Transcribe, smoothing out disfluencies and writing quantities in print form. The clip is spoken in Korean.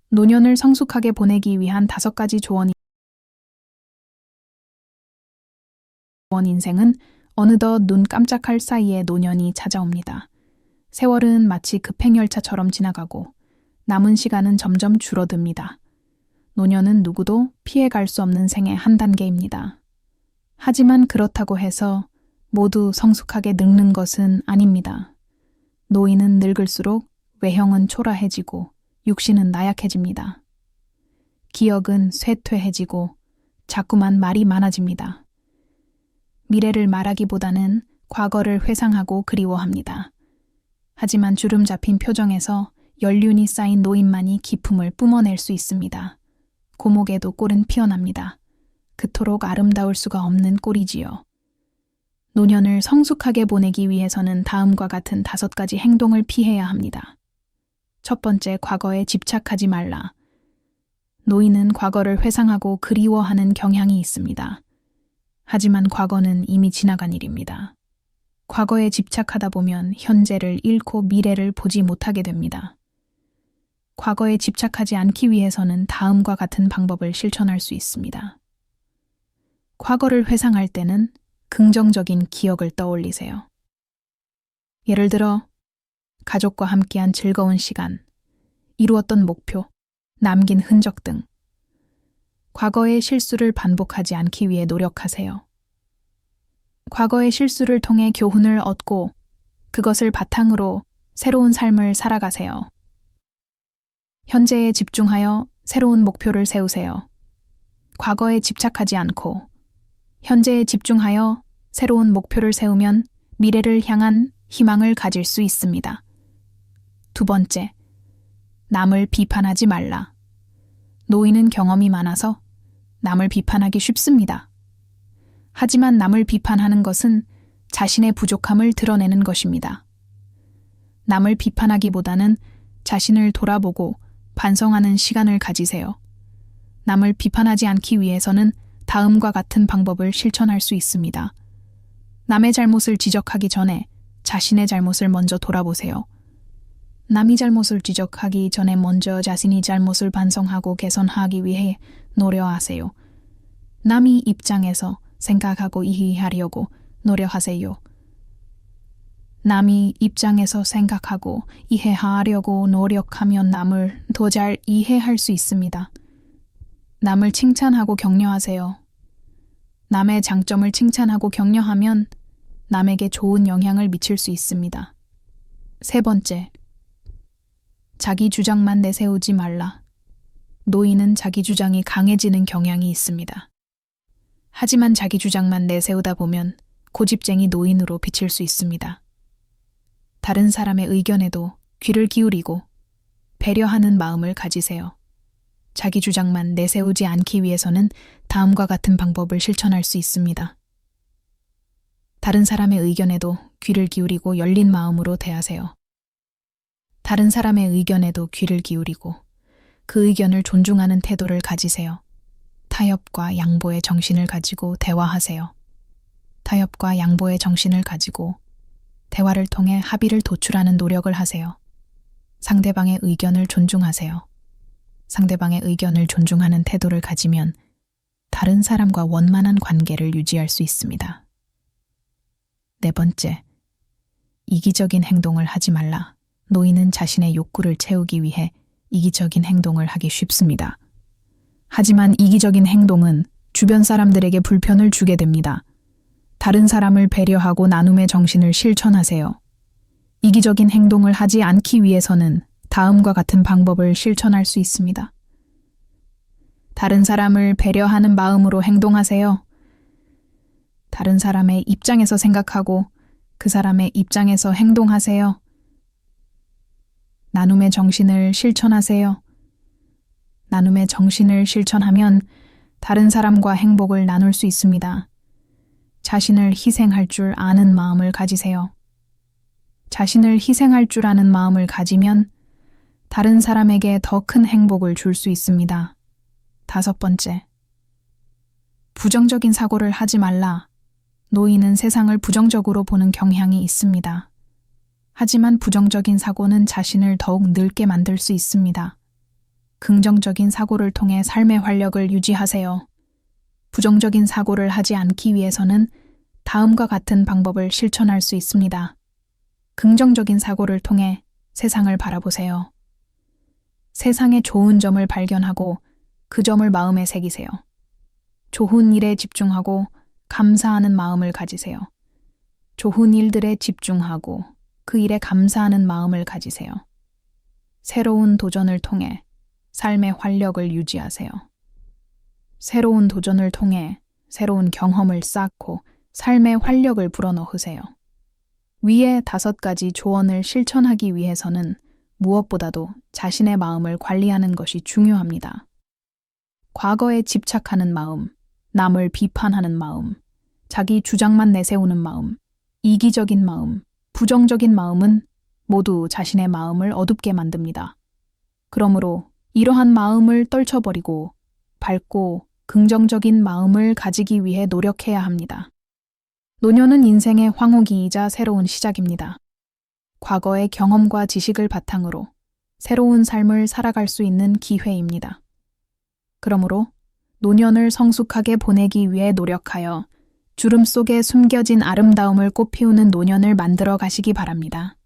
노년을 성숙하게 보내기 위한 5가지 조언. 인생은 어느덧 눈 깜짝할 사이에 노년이 찾아옵니다. 세월은 마치 급행열차처럼 지나가고 남은 시간은 점점 줄어듭니다. 노년은 누구도 피해갈 수 없는 생의 한 단계입니다. 하지만 그렇다고 해서 모두 성숙하게 늙는 것은 아닙니다. 노인은 늙을수록 외형은 초라해지고 육신은 나약해집니다. 기억은 쇠퇴해지고 자꾸만 말이 많아집니다. 미래를 말하기보다는 과거를 회상하고 그리워합니다. 하지만 주름 잡힌 표정에서 연륜이 쌓인 노인만이 기품을 뿜어낼 수 있습니다. 고목에도 꼴은 피어납니다. 그토록 아름다울 수가 없는 꼴이지요. 노년을 성숙하게 보내기 위해서는 다음과 같은 5가지 행동을 피해야 합니다. 첫 번째, 과거에 집착하지 말라. 노인은 과거를 회상하고 그리워하는 경향이 있습니다. 하지만 과거는 이미 지나간 일입니다. 과거에 집착하다 보면 현재를 잃고 미래를 보지 못하게 됩니다. 과거에 집착하지 않기 위해서는 다음과 같은 방법을 실천할 수 있습니다. 과거를 회상할 때는 긍정적인 기억을 떠올리세요. 예를 들어, 가족과 함께한 즐거운 시간, 이루었던 목표, 남긴 흔적 등 과거의 실수를 반복하지 않기 위해 노력하세요. 과거의 실수를 통해 교훈을 얻고 그것을 바탕으로 새로운 삶을 살아가세요. 현재에 집중하여 새로운 목표를 세우세요. 과거에 집착하지 않고 현재에 집중하여 새로운 목표를 세우면 미래를 향한 희망을 가질 수 있습니다. 두 번째, 남을 비판하지 말라. 노인은 경험이 많아서 남을 비판하기 쉽습니다. 하지만 남을 비판하는 것은 자신의 부족함을 드러내는 것입니다. 남을 비판하기보다는 자신을 돌아보고 반성하는 시간을 가지세요. 남을 비판하지 않기 위해서는 다음과 같은 방법을 실천할 수 있습니다. 남의 잘못을 지적하기 전에 자신의 잘못을 먼저 돌아보세요. 남이 잘못을 지적하기 전에 먼저 자신이 잘못을 반성하고 개선하기 위해 노력하세요. 남이 입장에서 생각하고 이해하려고 노력하세요. 남이 입장에서 생각하고 이해하려고 노력하면 남을 더 잘 이해할 수 있습니다. 남을 칭찬하고 격려하세요. 남의 장점을 칭찬하고 격려하면 남에게 좋은 영향을 미칠 수 있습니다. 세 번째, 자기 주장만 내세우지 말라. 노인은 자기 주장이 강해지는 경향이 있습니다. 하지만 자기 주장만 내세우다 보면 고집쟁이 노인으로 비칠 수 있습니다. 다른 사람의 의견에도 귀를 기울이고 배려하는 마음을 가지세요. 자기 주장만 내세우지 않기 위해서는 다음과 같은 방법을 실천할 수 있습니다. 다른 사람의 의견에도 귀를 기울이고 열린 마음으로 대하세요. 다른 사람의 의견에도 귀를 기울이고 그 의견을 존중하는 태도를 가지세요. 타협과 양보의 정신을 가지고 대화하세요. 타협과 양보의 정신을 가지고 대화를 통해 합의를 도출하는 노력을 하세요. 상대방의 의견을 존중하세요. 상대방의 의견을 존중하는 태도를 가지면 다른 사람과 원만한 관계를 유지할 수 있습니다. 네 번째, 이기적인 행동을 하지 말라. 노인은 자신의 욕구를 채우기 위해 이기적인 행동을 하기 쉽습니다. 하지만 이기적인 행동은 주변 사람들에게 불편을 주게 됩니다. 다른 사람을 배려하고 나눔의 정신을 실천하세요. 이기적인 행동을 하지 않기 위해서는 다음과 같은 방법을 실천할 수 있습니다. 다른 사람을 배려하는 마음으로 행동하세요. 다른 사람의 입장에서 생각하고 그 사람의 입장에서 행동하세요. 나눔의 정신을 실천하세요. 나눔의 정신을 실천하면 다른 사람과 행복을 나눌 수 있습니다. 자신을 희생할 줄 아는 마음을 가지세요. 자신을 희생할 줄 아는 마음을 가지면 다른 사람에게 더 큰 행복을 줄 수 있습니다. 다섯 번째, 부정적인 사고를 하지 말라. 노인은 세상을 부정적으로 보는 경향이 있습니다. 하지만 부정적인 사고는 자신을 더욱 늙게 만들 수 있습니다. 긍정적인 사고를 통해 삶의 활력을 유지하세요. 부정적인 사고를 하지 않기 위해서는 다음과 같은 방법을 실천할 수 있습니다. 긍정적인 사고를 통해 세상을 바라보세요. 세상의 좋은 점을 발견하고 그 점을 마음에 새기세요. 좋은 일에 집중하고 감사하는 마음을 가지세요. 좋은 일들에 집중하고 그 일에 감사하는 마음을 가지세요. 새로운 도전을 통해 삶의 활력을 유지하세요. 새로운 도전을 통해 새로운 경험을 쌓고 삶의 활력을 불어넣으세요. 위의 5가지 조언을 실천하기 위해서는 무엇보다도 자신의 마음을 관리하는 것이 중요합니다. 과거에 집착하는 마음, 남을 비판하는 마음, 자기 주장만 내세우는 마음, 이기적인 마음, 부정적인 마음은 모두 자신의 마음을 어둡게 만듭니다. 그러므로 이러한 마음을 떨쳐버리고 밝고 긍정적인 마음을 가지기 위해 노력해야 합니다. 노년은 인생의 황호기이자 새로운 시작입니다. 과거의 경험과 지식을 바탕으로 새로운 삶을 살아갈 수 있는 기회입니다. 그러므로 노년을 성숙하게 보내기 위해 노력하여 주름 속에 숨겨진 아름다움을 꽃피우는 노년을 만들어 가시기 바랍니다.